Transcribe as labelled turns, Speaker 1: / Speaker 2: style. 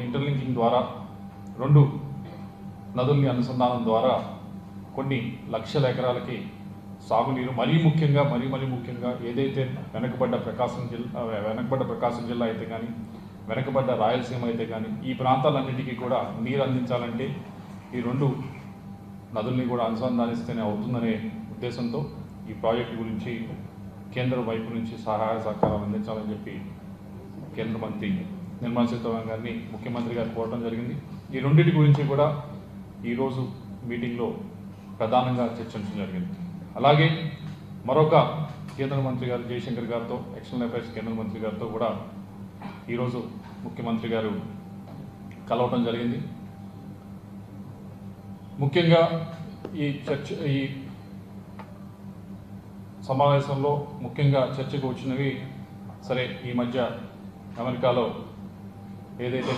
Speaker 1: Interlinking ద్వారా రెండు నదుల్ని అనుసంధానం ద్వారా కొన్ని లక్షల ఎకరాలకి సాగునీరు మరీ ముఖ్యంగా ఏదైతే వెనకబడ్డ ప్రకాశం జిల్లా అయితే కానీ వెనకబడ్డ రాయలసీమ అయితే కానీ ఈ ప్రాంతాలన్నింటికీ కూడా నీరు అందించాలంటే ఈ రెండు నదుల్ని కూడా అనుసంధానిస్తేనే అవుతుందనే ఉద్దేశంతో ఈ ప్రాజెక్టు గురించి కేంద్రం వైపు నుంచి సహాయ సహకారాలు అందించాలని చెప్పి కేంద్ర మంత్రి నిర్మలా సీతారామన్ గారిని ముఖ్యమంత్రి గారు కోరడం జరిగింది. ఈ రెండింటి గురించి కూడా ఈరోజు మీటింగ్లో ప్రధానంగా చర్చించడం జరిగింది. అలాగే మరొక కేంద్ర మంత్రి గారు జయశంకర్ గారితో, ఎక్స్టర్నల్ అఫైర్స్ కేంద్ర మంత్రి గారితో కూడా ఈరోజు ముఖ్యమంత్రి గారు కలవడం జరిగింది. ముఖ్యంగా ఈ సమావేశంలో ముఖ్యంగా చర్చకు వచ్చినవి సరే ఈ మధ్య అమెరికాలో ఏదైతే